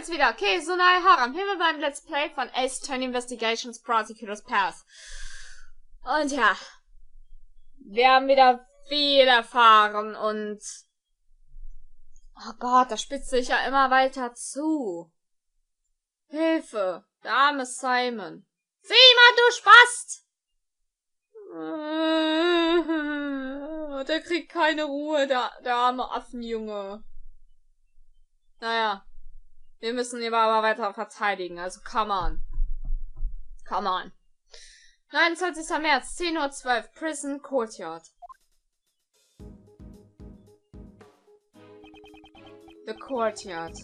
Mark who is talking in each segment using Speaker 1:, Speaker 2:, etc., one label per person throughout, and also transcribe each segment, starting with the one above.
Speaker 1: jetzt wieder. Okay, Sunai Haram. Hier wir beim Let's Play von Ace Attorney Investigations Prosecutor's Path. Und ja, wir haben wieder viel erfahren und... Oh Gott, das spitzt sich ja immer weiter zu. Hilfe, der arme Simon. Simon, du Spast! Der kriegt keine Ruhe, der arme Affenjunge. Naja, wir müssen ihn aber weiter verteidigen, also come on. Come on. 29. März, 10:12 Uhr, Prison Courtyard. The courtyard.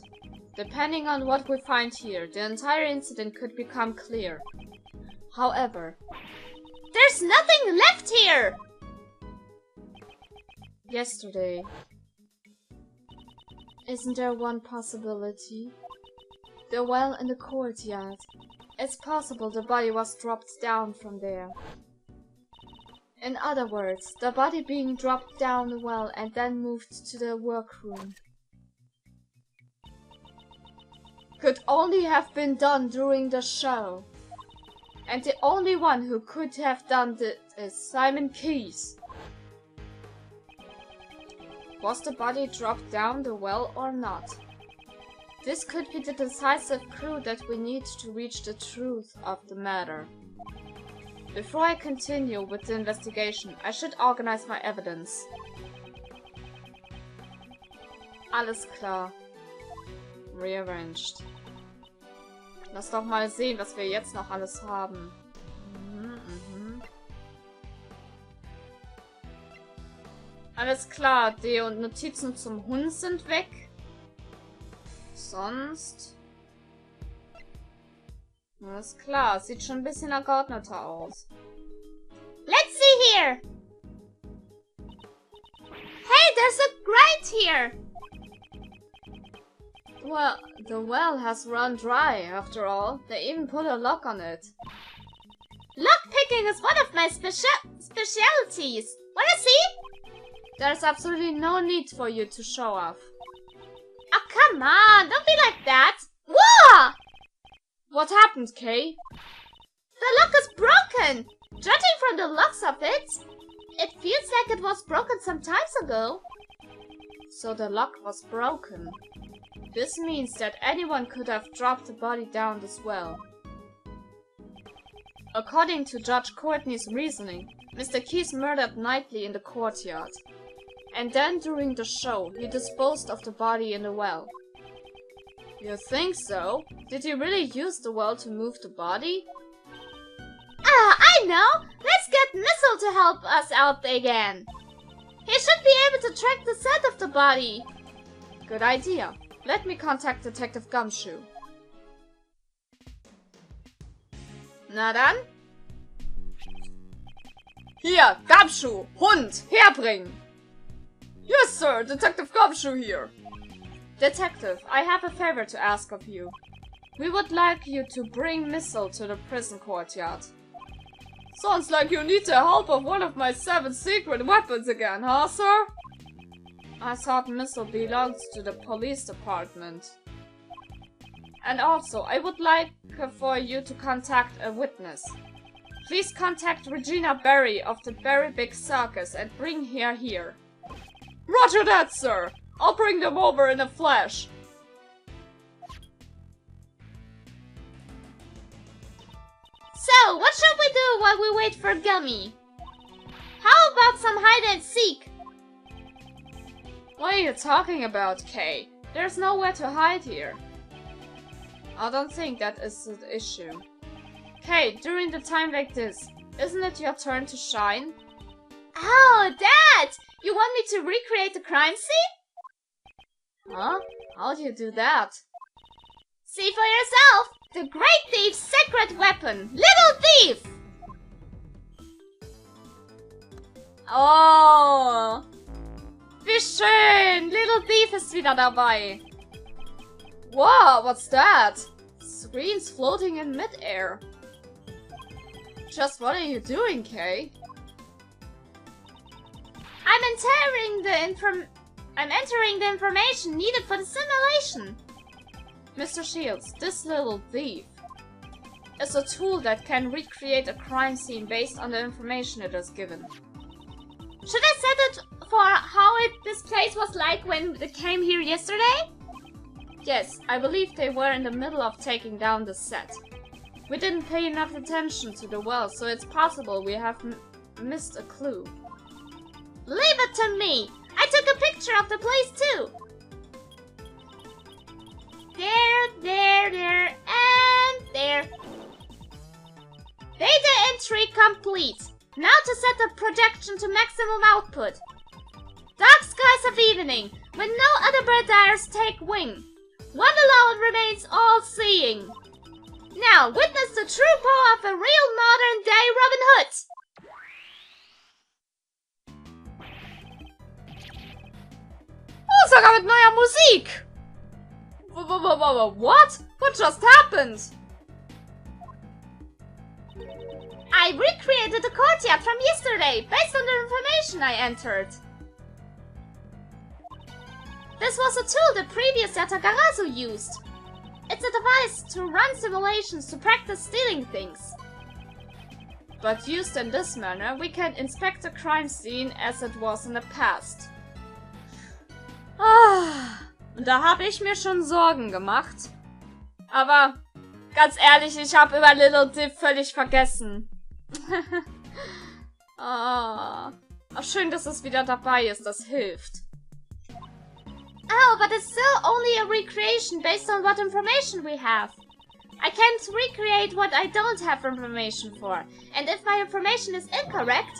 Speaker 1: Depending on what we find here, the entire incident could become clear. However, there's nothing left here! Yesterday. Isn't there one possibility? The well in the courtyard. It's possible the body was dropped down from there. In other words, the body being dropped down the well and then moved to the workroom. Could only have been done during the show. And the only one who could have done it is Simon Keyes. Was the body dropped down the well or not? This could be the decisive clue that we need to reach the truth of the matter. Before I continue with the investigation, I should organize my evidence. Alles klar. Rearranged. Lass doch mal sehen, was wir jetzt noch alles haben. Alles klar, die Notizen zum Hund sind weg. Sonst... Alles klar, sieht schon ein bisschen geordneter aus. Let's see here! Hey, there's a grate here! Well, the well has run dry, after all. They even put a lock on it. Lockpicking is one of my specialties. Wanna see? There's absolutely no need for you to show off. Oh, come on! Don't be like that! Whoa! What happened, Kay? The lock is broken! Judging from the looks of it, it feels like it was broken some time ago. So the lock was broken. This means that anyone could have dropped the body down this well. According to Judge Courtney's reasoning, Mr. Keyes murdered Knightley in the courtyard. And then during the show, he disposed of the body in the well. You think so? Did he really use the well to move the body? Ah, I know! Let's get Missile to help us out again! He should be able to track the scent of the body! Good idea. Let me contact Detective Gumshoe. Na dann? Hier, Gumshoe! Hund! Herbringen! Yes, sir! Detective Gumshoe here! Detective, I have a favor to ask of you. We would like you to bring Missile to the prison courtyard. Sounds like you need the help of one of my 7 secret weapons again, huh, sir? I thought Missile belongs to the police department. And also, I would like for you to contact a witness. Please contact Regina Berry of the Berry Big Circus and bring her here. Roger that, sir! I'll bring them over in a flash. So, what should we do while we wait for Gummy? How about some hide and seek? What are you talking about, Kay? There's nowhere to hide here. I don't think that is the issue. Kay, during the time like this, isn't it your turn to shine? Oh, Dad! You want me to recreate the crime scene? Huh? How do you do that? See for yourself! The Great Thief's secret weapon! Little Thief! Oh! Wie schön! Little Thief ist wieder dabei. Wow, what's that? Screens floating in mid-air. Just what are you doing, Kay? I'm entering the information needed for the simulation. Mr. Shields, this little thief is a tool that can recreate a crime scene based on the information it is given. Should I set it for how this place was like when they came here yesterday? Yes, I believe they were in the middle of taking down the set. We didn't pay enough attention to the well, so it's possible we have missed a clue. Leave it to me! I took a picture of the place too! There, and there. Data entry complete. Now to set the projection to maximum output. Dark skies of evening, when no other bird dares take wing. One alone remains all-seeing. Now, witness the true power of a real modern-day Robin Hood. Oh, sogar mit neuer Musik! What? What just happened? I recreated the courtyard from yesterday, based on the information I entered. This was a tool the previous Yatagarasu used. It's a device to run simulations to practice stealing things. But used in this manner, we can inspect the crime scene as it was in the past. Und da habe ich mir schon Sorgen gemacht. Aber, ganz ehrlich, ich habe über Little Dip völlig vergessen. Ach, schön, dass es wieder dabei ist, das hilft. Oh, but it's still only a recreation based on what information we have. I can't recreate what I don't have information for. And if my information is incorrect,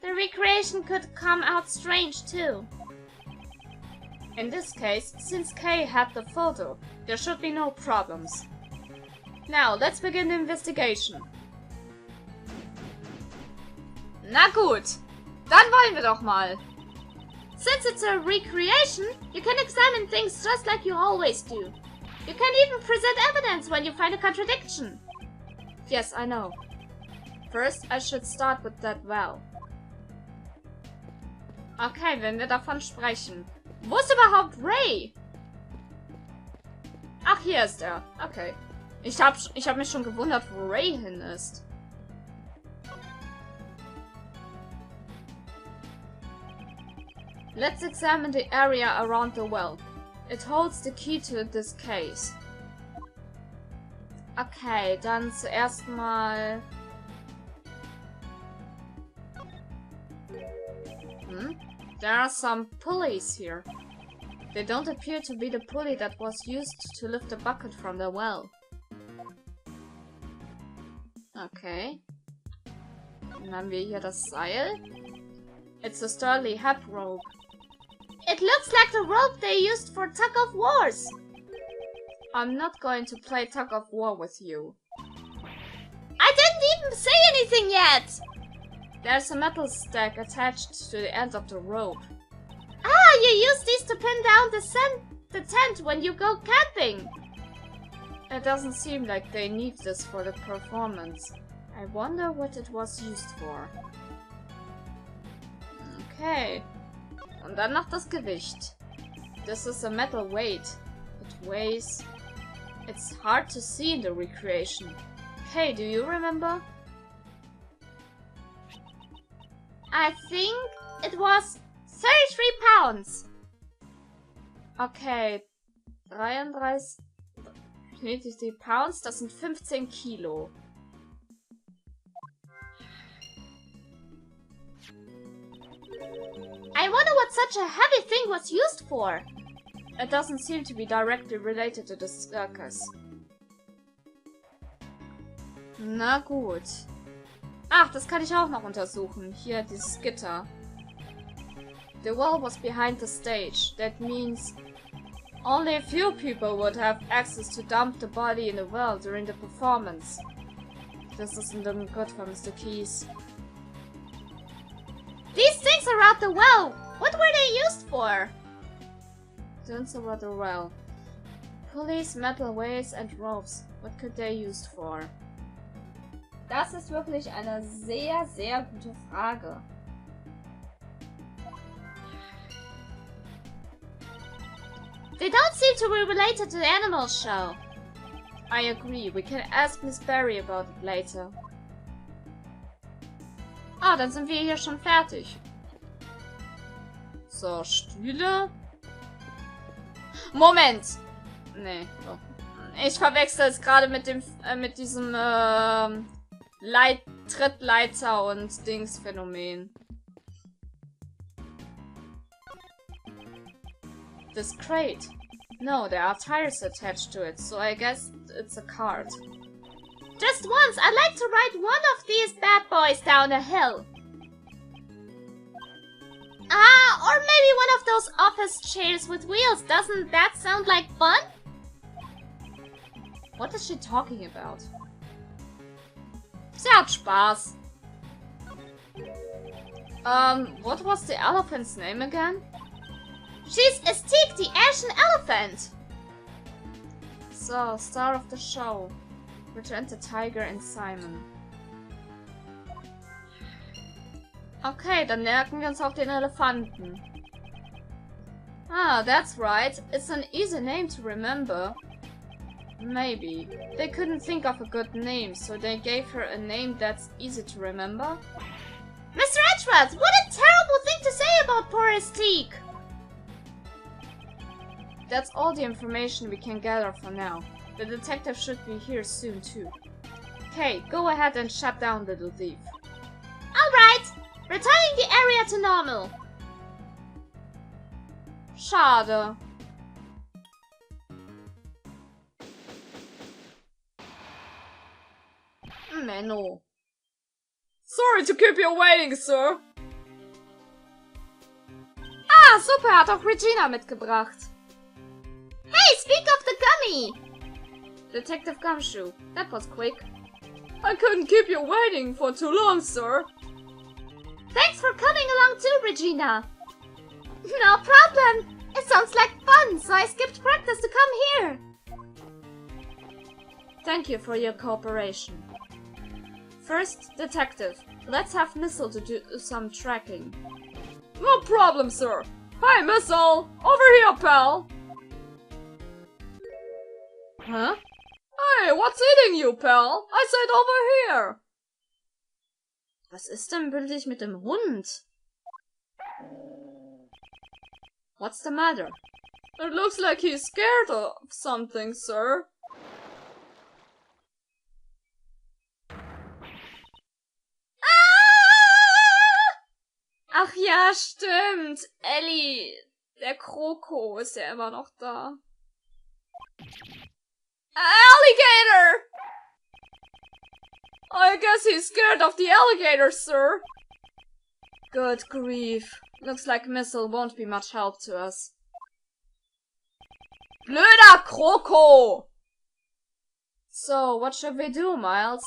Speaker 1: the recreation could come out strange too. In this case, since Kay had the photo, there should be no problems. Now, let's begin the investigation. Na gut, dann wollen wir doch mal. Since it's a recreation, you can examine things just like you always do. You can even present evidence when you find a contradiction. Yes, I know. First, I should start with that well. Okay, wenn wir davon sprechen. Wo ist überhaupt Ray? Ach, hier ist er. Okay. Ich hab mich schon gewundert, wo Ray hin ist. Let's examine the area around the well. It holds the key to this case. Okay, dann zuerst mal... There are some pulleys here. They don't appear to be the pulley that was used to lift the bucket from the well. Okay. Dann haben wir hier das Seil. It's a sturdy hep rope. It looks like the rope they used for tug-of-wars. I'm not going to play tug-of-war with you. I didn't even say anything yet! There's a metal stack attached to the end of the rope. Ah, you use these to pin down the tent when you go camping. It doesn't seem like they need this for the performance. I wonder what it was used for. Okay. Und dann noch das Gewicht. This is a metal weight. It weighs... It's hard to see in the recreation. Hey, do you remember? I think it was 33 pounds. Okay. 33 pounds, das sind 15 Kilo. I wonder what such a heavy thing was used for. It doesn't seem to be directly related to the circus. Na gut. Ach, das kann ich auch noch untersuchen. Hier, dieses Gitter. The well was behind the stage. That means only a few people would have access to dump the body in the well during the performance. This isn't looking good for Mr. Keys. These things around the well, what were they used for? Things around the well. Pulleys, metal weights and ropes. What could they used for? Das ist wirklich eine sehr, sehr gute Frage. They don't seem to be related to the animal show. I agree. We can ask Miss Berry about it later. Ah, dann sind wir hier schon fertig. So, Stühle. Moment! Nee, doch. Ich verwechsel es gerade mit dem, mit diesem, Trittleiter und Dings-Phänomen. This crate. No, there are tires attached to it, so I guess it's a cart. Just once, I'd like to ride one of these bad boys down a hill. Ah, or maybe one of those office chairs with wheels. Doesn't that sound like fun? What is she talking about? Sie hat Spaß. What was the elephant's name again? She's Estique, the Asian elephant! So, star of the show. Return to Tiger and Simon. Okay, dann merken wir uns auf den Elefanten. Ah, that's right. It's an easy name to remember. Maybe. They couldn't think of a good name, so they gave her a name that's easy to remember. Mr. Edgeworth, what a terrible thing to say about poor Estique! That's all the information we can gather for now. The detective should be here soon too. Okay, go ahead and shut down Little Thief. Alright! Returning the area to normal. Schade. Menno. Sorry to keep you waiting, sir. Ah, super, hat auch Regina mitgebracht. Hey, speak of the gummy! Detective Gumshoe, that was quick. I couldn't keep you waiting for too long, sir. Thanks for coming along too, Regina. No problem. It sounds like fun, so I skipped practice to come here. Thank you for your cooperation. First, detective, let's have Missile to do some tracking. No problem, sir. Hi, Missile. Over here, pal. Huh? Hey, what's eating you, pal? I said over here. Was ist denn bildlich mit dem Hund? What's the matter? It looks like he's scared of something, sir. Ach ja, stimmt. Ellie, der Kroko ist ja immer noch da. Alligator! I guess he's scared of the alligator, sir. Good grief. Looks like Missile won't be much help to us. Blöder Kroko! So, what should we do, Miles?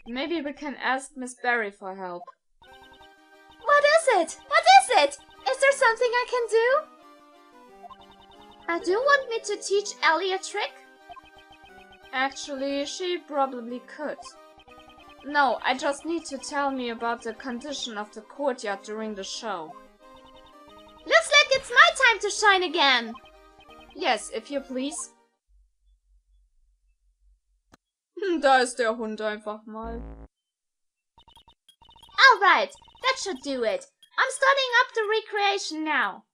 Speaker 1: Maybe we can ask Miss Berry for help. What is it? What is it? Is there something I can do? Do you want me to teach Ellie a trick? Actually, she probably could. No, I just need to tell me about the condition of the courtyard during the show. Looks like it's my time to shine again! Yes, if you please. Da ist der Hund einfach mal. Alright, that should do it. I'm starting up the recreation now.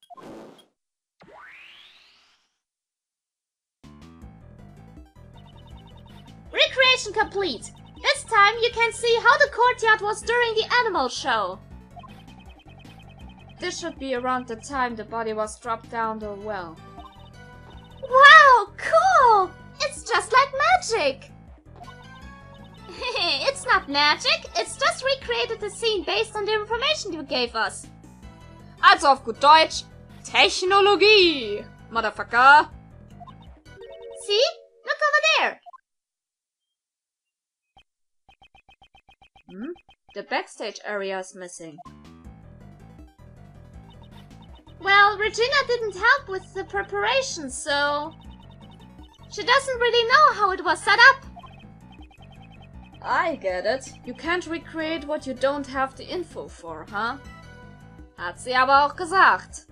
Speaker 1: Recreation complete. This time you can see how the courtyard was during the animal show. This should be around the time the body was dropped down the well. Wow, cool! It's just like magic! It's not magic, it's just recreated the scene based on the information you gave us. Also auf gut Deutsch, Technologie, motherfucker! See? Look over there! The backstage area is missing. Well, Regina didn't help with the preparation, so... she doesn't really know how it was set up. I get it. You can't recreate what you don't have the info for, huh? Hat sie aber auch gesagt.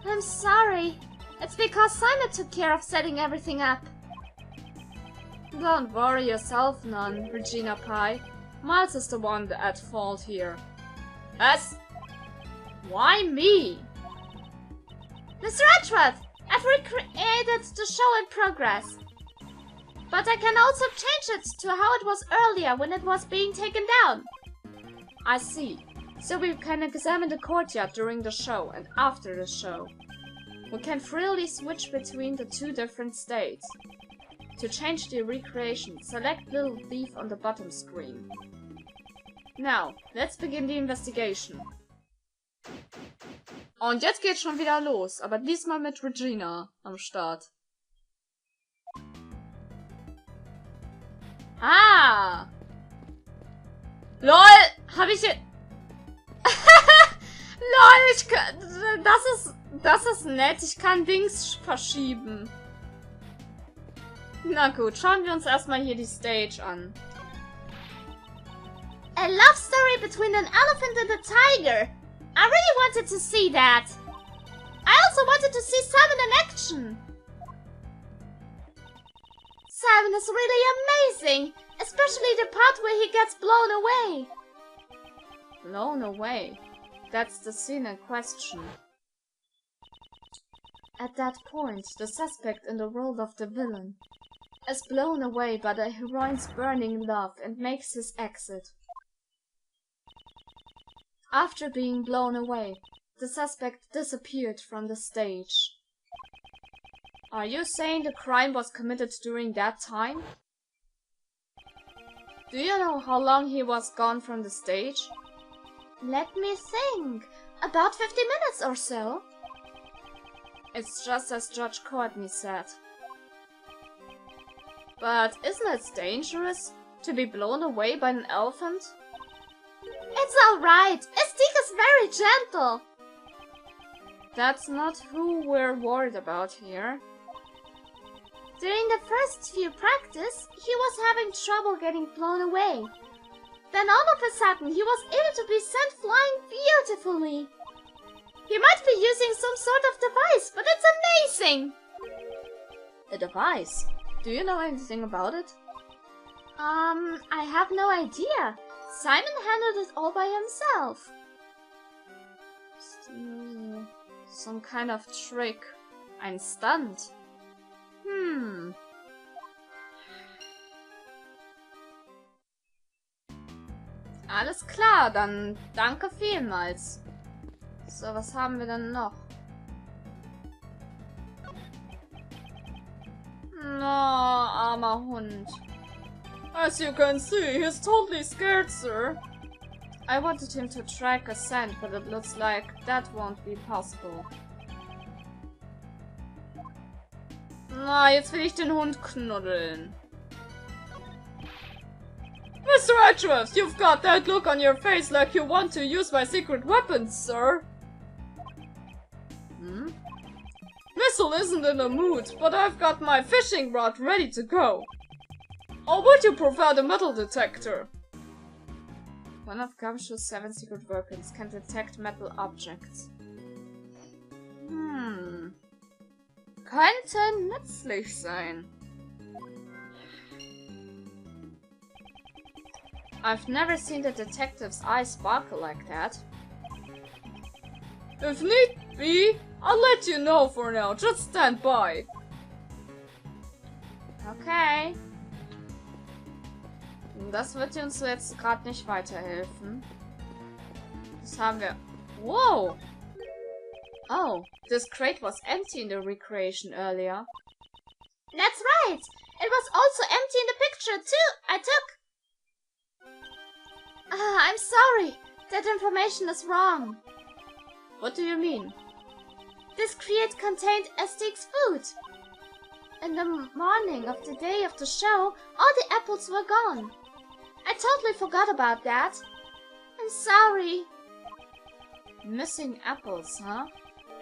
Speaker 1: I'm sorry. It's because Simon took care of setting everything up. Don't worry yourself none, Regina Pie. Miles is the one at fault here. Yes? Why me? Mr. Edgeworth, I've recreated the show in progress. But I can also change it to how it was earlier when it was being taken down. I see. So we can examine the courtyard during the show and after the show. We can freely switch between the two different states. To change the recreation, select Little Thief on the bottom screen. Now, let's begin the investigation. Und jetzt geht's schon wieder los, aber diesmal mit Regina am Start. Ah! LOL! Hab ich jetzt... LOL, ich kann... Das ist nett. Ich kann Dings verschieben. Na gut, schauen wir uns erstmal hier die Stage an. A love story between an elephant and a tiger. I really wanted to see that. I also wanted to see Simon in action. Simon is really amazing, especially the part where he gets blown away. Blown away? That's the scene in question. At that point, the suspect in the role of the villain is blown away by the heroine's burning love and makes his exit. After being blown away, the suspect disappeared from the stage. Are you saying the crime was committed during that time? Do you know how long he was gone from the stage? Let me think. About 50 minutes or so. It's just as Judge Courtney said. But isn't it dangerous to be blown away by an elephant? It's alright. Estique is very gentle. That's not who we're worried about here. During the first few practice, he was having trouble getting blown away. Then all of a sudden, he was able to be sent flying beautifully. He might be using some sort of device, but it's amazing! A device? Do you know anything about it? I have no idea. Simon handled it all by himself. Some kind of trick. Ein Stunt. Alles klar, dann danke vielmals. So, was haben wir denn noch? Na, armer Hund. As you can see, he's totally scared, sir. I wanted him to track a scent, but it looks like that won't be possible. Na, jetzt will ich den Hund knuddeln. Mr. Edgeworth, you've got that look on your face like you want to use my secret weapons, sir. Missile isn't in the mood, but I've got my fishing rod ready to go. Or would you prefer the metal detector? One of Gumshoe's 7 secret weapons can detect metal objects. Könnte nützlich sein. I've never seen the detective's eyes sparkle like that. If need be, I'll let you know for now. Just stand by. Okay. Das wird uns jetzt gerade nicht weiterhelfen. Das haben wir... Whoa! Oh, this crate was empty in the recreation earlier. That's right! It was also empty in the picture too, I took! I'm sorry. That information is wrong. What do you mean? This crate contained Estique's food. In the morning of the day of the show, all the apples were gone. I totally forgot about that. I'm sorry. Missing apples, huh?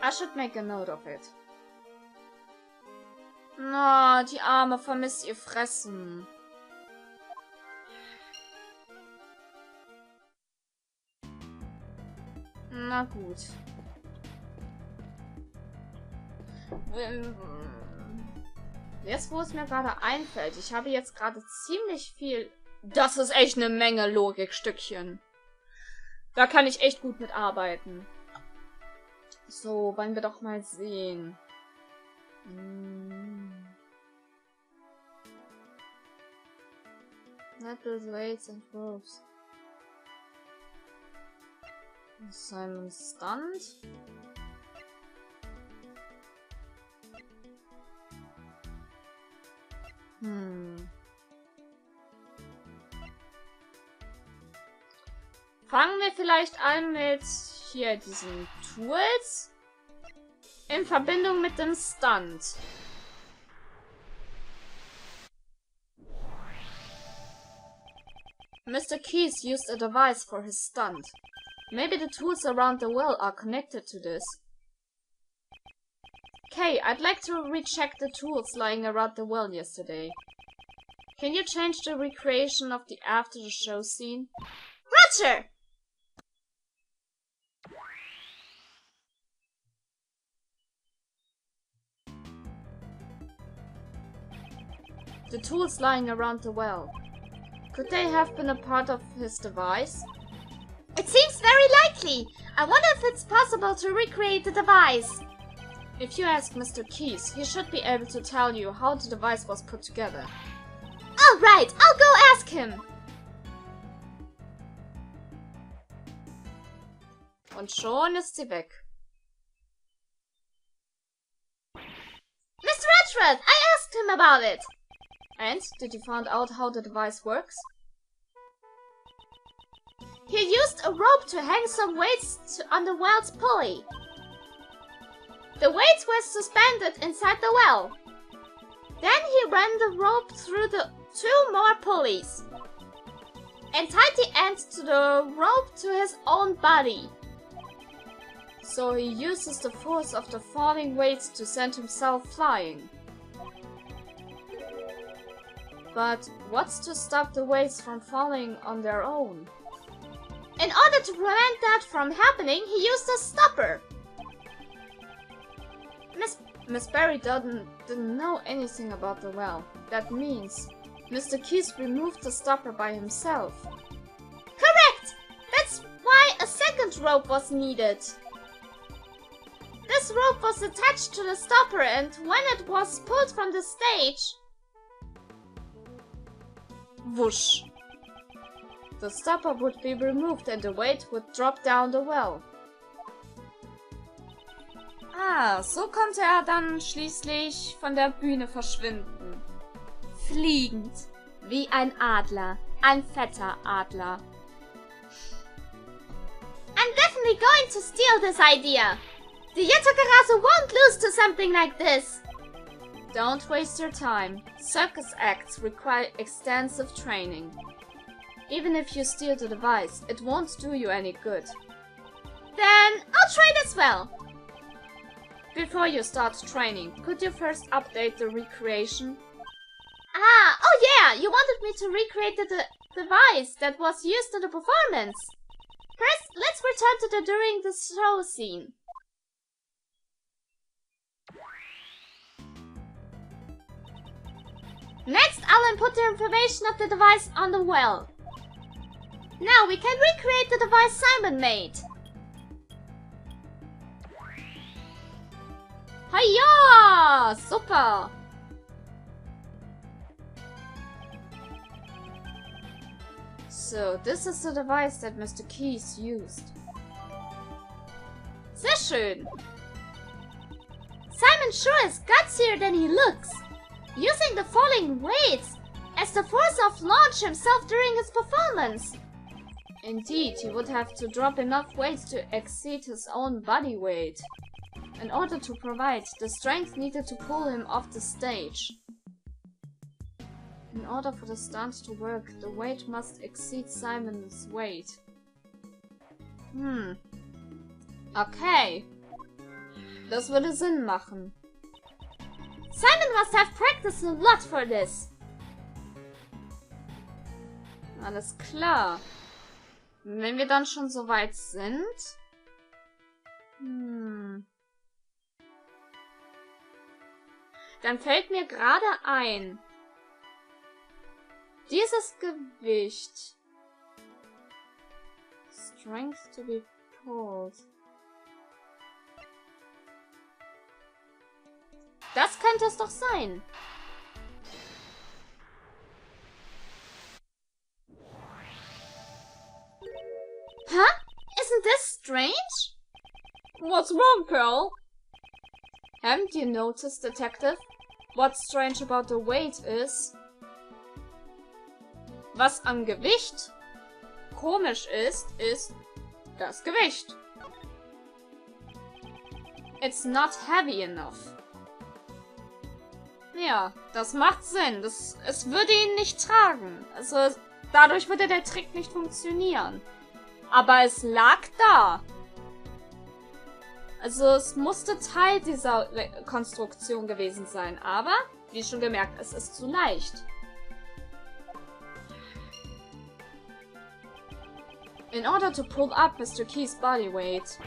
Speaker 1: I should make a note of it. Na, die Arme vermisst ihr Fressen. Na gut. Jetzt, wo es mir gerade einfällt, ich habe jetzt gerade ziemlich viel... Das ist echt eine Menge Logikstückchen. Da kann ich echt gut mitarbeiten. So, wollen wir doch mal sehen. Metal weights and ropes. Simon Stunt. Fangen wir vielleicht an mit hier diesen Tools in Verbindung mit dem Stunt. Mr. Keys used a device for his stunt. Maybe the tools around the well are connected to this. Kay, I'd like to recheck the tools lying around the well yesterday. Can you change the recreation of the after the show scene? Roger! The tools lying around the well. Could they have been a part of his device?
Speaker 2: It seems very likely. I wonder if it's possible to recreate the device.
Speaker 1: If you ask Mr. Keys, he should be able to tell you how the device was put together.
Speaker 2: All right, I'll go ask him.
Speaker 1: Und schon ist sie weg.
Speaker 2: Mr. Edgeworth, I asked him about it.
Speaker 1: And did you find out how the device works?
Speaker 2: He used a rope to hang some weights on the well's pulley. The weights were suspended inside the well. Then he ran the rope through the 2 more pulleys and tied the end to the rope to his own body.
Speaker 1: So he uses the force of the falling weights to send himself flying. But what's to stop the weights from falling on their own?
Speaker 2: In order to prevent that from happening, he used a stopper.
Speaker 1: Miss Barry didn't know anything about the well. That means Mr. Keys removed the stopper by himself.
Speaker 2: Correct! That's why a second rope was needed. This rope was attached to the stopper, and when it was pulled from the stage...
Speaker 1: Whoosh! The stopper would be removed and the weight would drop down the well. Ah, so konnte er dann schließlich von der Bühne verschwinden.
Speaker 2: Fliegend, wie ein Adler, ein fetter Adler. I'm definitely going to steal this idea. The Yatagarasu won't lose to something like this.
Speaker 1: Don't waste your time. Circus acts require extensive training. Even if you steal the device, it won't do you any good.
Speaker 2: Then I'll train as well.
Speaker 1: Before you start training, could you first update the recreation?
Speaker 2: Ah, oh yeah, you wanted me to recreate the device that was used in the performance. First, let's return to the during the show scene. Next, I'll input the information of the device on the well. Now we can recreate the device Simon made.
Speaker 1: Hiya! Super! So, this is the device that Mr. Keys used.
Speaker 2: Sehr schön! Simon sure is gutsier than he looks. Using the falling weights as the force of launch himself during his performance.
Speaker 1: Indeed, he would have to drop enough weight to exceed his own body weight, in order to provide the strength needed to pull him off the stage. In order for the stunt to work, the weight must exceed Simon's weight. Okay. Das würde Sinn machen.
Speaker 2: Simon must have practiced a lot for this.
Speaker 1: Alles klar. Wenn wir dann schon so weit sind... Dann fällt mir gerade ein. Dieses Gewicht. Strength to be pulled. Das könnte es doch sein.
Speaker 2: Huh? Isn't this strange?
Speaker 1: What's wrong, Pearl? Haven't you noticed, Detective? What's strange about the weight is... Was am Gewicht komisch ist das Gewicht. It's not heavy enough. Ja, das macht Sinn. Es würde ihn nicht tragen. Also, dadurch würde der Trick nicht funktionieren. Aber es lag da. Also, es musste Teil dieser Konstruktion gewesen sein. Aber, wie schon gemerkt, es ist zu leicht. In order to pull up Mr. Key's body weight.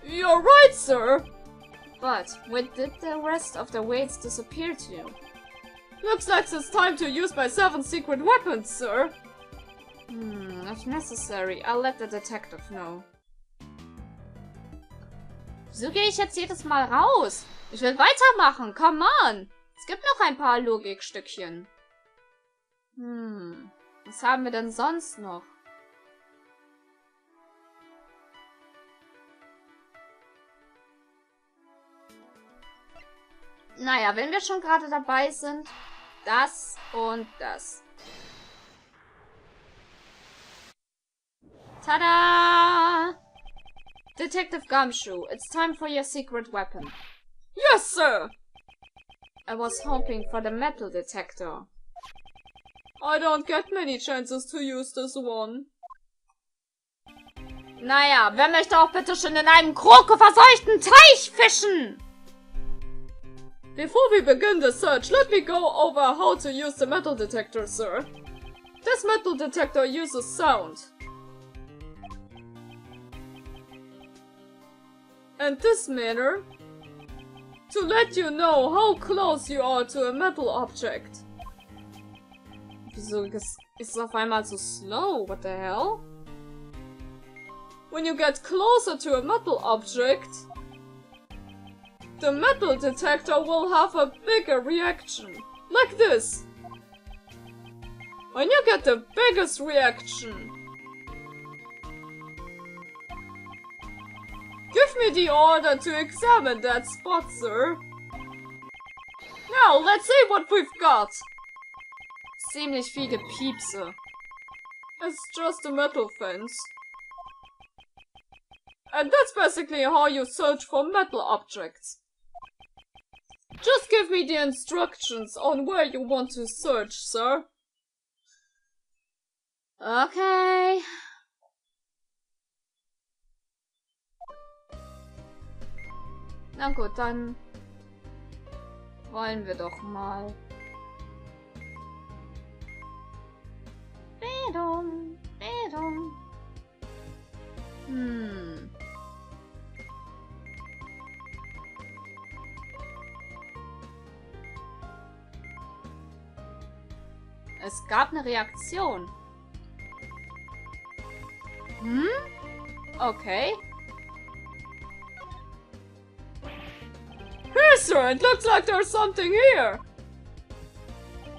Speaker 1: You're right, sir! But, where did the rest of the weights disappear to? Looks like it's time to use my 7 secret weapons, sir! If necessary, I'll let the detective know. Wieso gehe ich jetzt jedes Mal raus? Ich will weitermachen, come on! Es gibt noch ein paar Logikstückchen. Was haben wir denn sonst noch? Naja, wenn wir schon gerade dabei sind, das und das. Tada! Detective Gumshoe, it's time for your secret weapon. Yes, sir! I was hoping for the metal detector. I don't get many chances to use this one. Naja, wer möchte auch bitte schon in einem krokoverseuchten Teich fischen? Before we begin the search, let me go over how to use the metal detector, sir. This metal detector uses sound. And this manner, to let you know how close you are to a metal object. Wieso ist es auf einmal so slow? What the hell? When you get closer to a metal object, the metal detector will have a bigger reaction. Like this. When you get the biggest reaction, give me the order to examine that spot, sir. Now, let's see what we've got. Ziemlich viele Piepse. It's just a metal fence. And that's basically how you search for metal objects. Just give me the instructions on where you want to search, sir. Okay. Na gut, dann wollen wir doch mal. Bildung, Bildung. Es gab eine Reaktion. Okay. Here, sir, it looks like there's something here.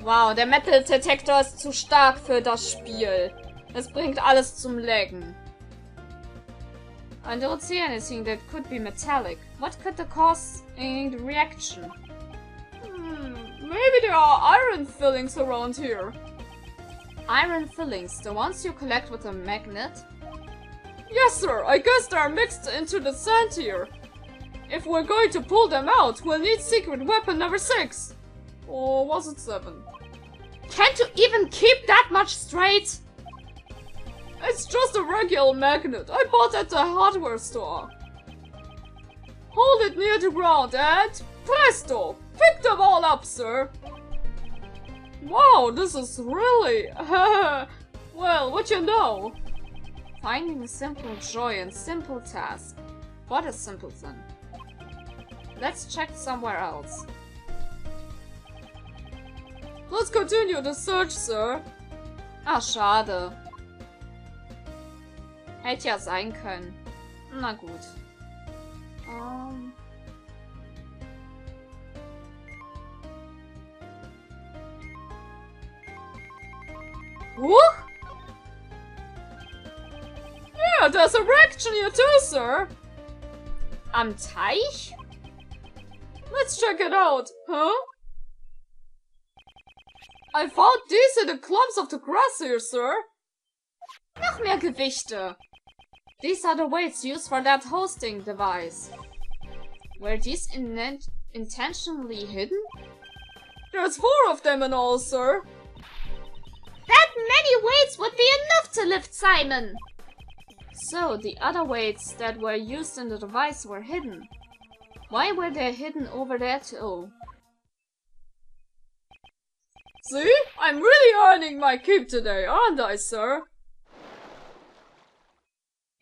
Speaker 1: Wow, der Metal Detector ist zu stark für das Spiel. Es bringt alles zum Laggen. I don't see anything that could be metallic. What could the cause in the reaction? Maybe there are iron fillings around here. Iron fillings, the ones you collect with a magnet? Yes, sir, I guess they're mixed into the sand here. If we're going to pull them out, we'll need secret weapon number 6. Or was it 7? Can't you even keep that much straight? It's just a regular magnet I bought at the hardware store. Hold it near the ground and presto! Pick them all up, sir! Wow, this is really... well, what you know? Finding a simple joy in simple task. What a simpleton. Let's check somewhere else. Let's continue the search, sir. Ah, schade. Hätte ja sein können. Na gut. Huch! Yeah, there's a reaction here too, sir. Am Teich? Let's check it out, huh? I found these in the clumps of the grass here, sir. Noch mehr Gewichte. These are the weights used for that hosting device. Were these intentionally hidden? There's 4 of them in all, sir.
Speaker 2: That many weights would be enough to lift Simon.
Speaker 1: So, the other weights that were used in the device were hidden. Why were they hidden over there too? See? I'm really earning my keep today, aren't I, sir?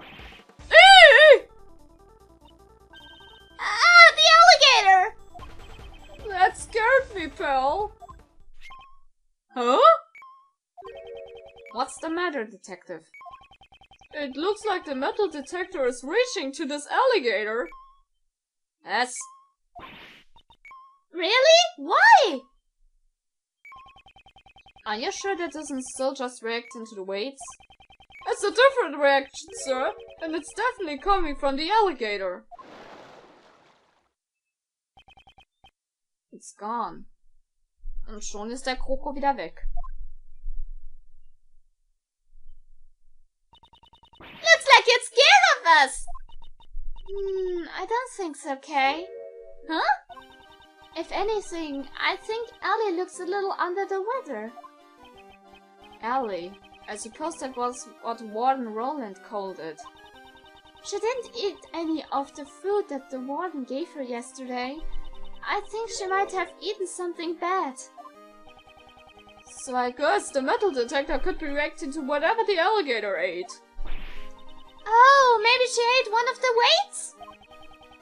Speaker 1: Eee!
Speaker 2: Ah, the alligator!
Speaker 1: That scared me, pal. Huh? What's the matter, detective? It looks like the metal detector is reaching to this alligator. Yes.
Speaker 2: Really? Why?
Speaker 1: Are you sure that doesn't still just react into the weights? It's a different reaction, sir, and it's definitely coming from the alligator. It's gone. Und schon ist der Kroko wieder weg.
Speaker 2: Looks like you're scared of us! I don't think so, Kay. Huh? If anything, I think Ellie looks a little under the weather.
Speaker 1: Ellie? I suppose that was what Warden Roland called it.
Speaker 2: She didn't eat any of the food that the warden gave her yesterday. I think she might have eaten something bad.
Speaker 1: So I guess the metal detector could be reacting to whatever the alligator ate.
Speaker 2: Oh, maybe she ate one of the weights?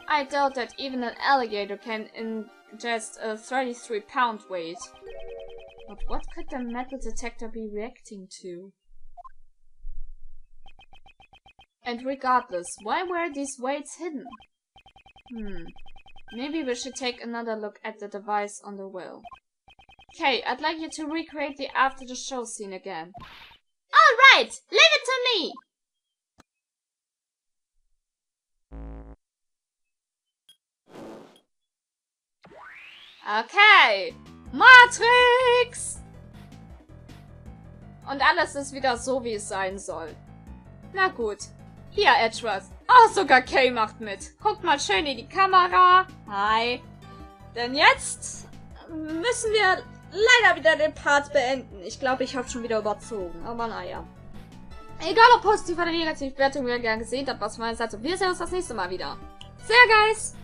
Speaker 1: I doubt that even an alligator can ingest a 33-pound weight. But what could the metal detector be reacting to? And regardless, why were these weights hidden? Maybe we should take another look at the device on the wheel. Okay, I'd like you to recreate the after the show scene again.
Speaker 2: Alright, leave it to me!
Speaker 1: Okay, Matrix! Und alles ist wieder so, wie es sein soll. Na gut. Hier, Edgeworth. Oh, sogar Kay macht mit. Guckt mal schön in die Kamera. Hi. Denn jetzt müssen wir leider wieder den Part beenden. Ich glaube, ich habe schon wieder überzogen. Aber naja. Egal ob positiv oder negativ, Bewertung, wie ihr gerne gesehen habt, was meines Seite. Wir sehen uns das nächste Mal wieder. See ya, guys!